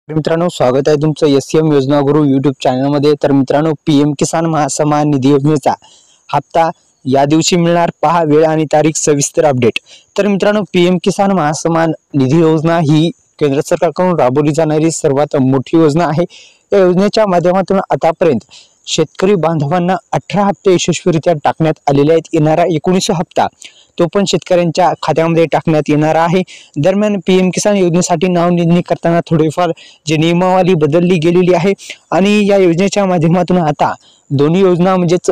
तर मित्रांनो, स्वागत आहे तुमचं एसएम योजना गुरु यूट्यूब चॅनलमध्ये। तर मित्रांनो, पीएम किसान महासन्मान निधी योजनेचा हप्ता या दिवशी मिळणार, पहा वेळ आणि तारीख सविस्तर अपडेट। तर मित्रांनो, पीएम किसान महासन्मान निधी योजना ही केंद्र सरकारकडून राबवली जाणारी सर्वात मोठी योजना आहे। या योजनेच्या माध्यमातून आतापर्यंत शेतकरी बांधवांना 18 हप्ते यशस्वीरित्या टाकण्यात आलेले आहेत। येणारा 19 हप्ता तो पण शेतकऱ्यांच्या खात्यामध्ये टाकण्यात येणार आहे। दरम्यान पीएम किसान योजनेसाठी नाव नोंदणी करताना थोडीफार जी नियमावली बदलली गेलेली आहे आणि या योजनेच्या माध्यमातून आता दोन्ही योजना म्हणजेच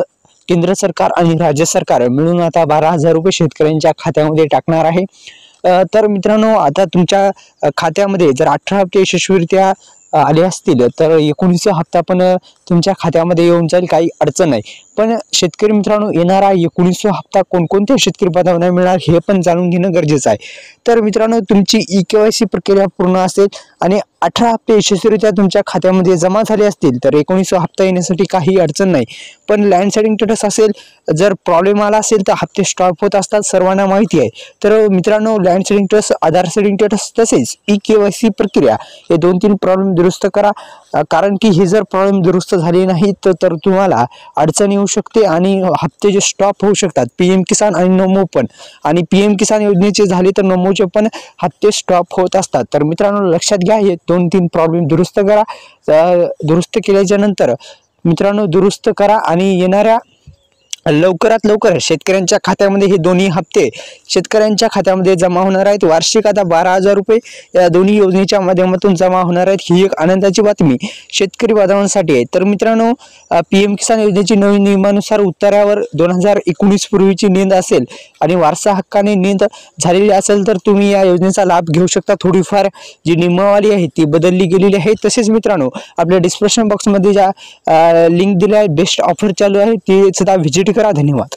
केंद्र सरकार आणि राज्य सरकार मिळून आता 12,000 रुपये शेतकऱ्यांच्या खात्यामध्ये टाकणार आहे। तर मित्रांनो, आता तुमच्या खात्यामध्ये जर 18 हप्ते यशस्वीरित्या आले असतील तर 19 हप्ता पण तुमच्या खात्यामध्ये येऊन जाईल, काही अडचण नाही। पण शेतकरी मित्रांनो, येणारा 19 हप्ता कोणकोणत्या शेतकरी बांधवांना मिळणार हे पण जाणून घेणं गरजेचं आहे। तर मित्रांनो, तुमची ई-केवायसी प्रक्रिया पूर्ण असेल आणि 18 हप्ते यशस्वीरित्या तुमच्या खात्यामध्ये जमा झाले असतील तर 19 हप्ता येण्यासाठी काही अडचण नाही। पण लँड सेटिंग स्टेटस असेल, जर प्रॉब्लेम आला असेल तर हप्ते स्टॉप होत असतात, सर्वांना माहिती आहे। तर मित्रांनो, लँड सेटिंग स्टेटस, आधार सेटिंग स्टेटस तसेच ई-केवायसी प्रक्रिया हे 2-3 प्रॉब्लेम दुरुस्त करा, कारण की हे जर प्रॉब्लेम दुरुस्त झाले नाहीत तर तुम्हाला अडचण येऊ शकते आणि हप्ते जे स्टॉप होऊ शकतात। पीएम किसान आणि नमो पण, आणि पीएम किसान योजनेचे झाले तर नमोचे पण हप्ते स्टॉप होत असतात। तर मित्रांनो, लक्षात घ्या, हे 2-3 प्रॉब्लेम दुरुस्त करा। दुरुस्त केल्याच्या नंतर मित्रांनो दुरुस्त करा आणि येणाऱ्या लवकरात लवकर शेतकऱ्यांच्या खात्यामध्ये हे दोन्ही हप्ते शेतकऱ्यांच्या खात्यामध्ये जमा होणार आहेत। वार्षिक आता 12,000 रुपये या दोन्ही योजनेच्या माध्यमातून जमा होणार आहेत। ही एक आनंदाची बातमी शेतकरी बांधवांसाठी आहे। तर मित्रांनो, पीएम किसान योजनेची नवीन नियमानुसार उत्तरावर 2019 पूर्वीची नोंद असेल आणि वारसा हक्काने नोंद झालेली असेल तर तुम्ही या योजनेचा लाभ घेऊ शकता। थोडीफार जी नियमावली आहे ती बदलली गेलेली आहे। तसेच मित्रांनो, आपल्या डिस्क्रिप्शन बॉक्समध्ये ज्या लिंक दिल्या आहे, बेस्ट ऑफर चालू आहे, ती सुद्धा व्हिजिट करा। धन्यवाद।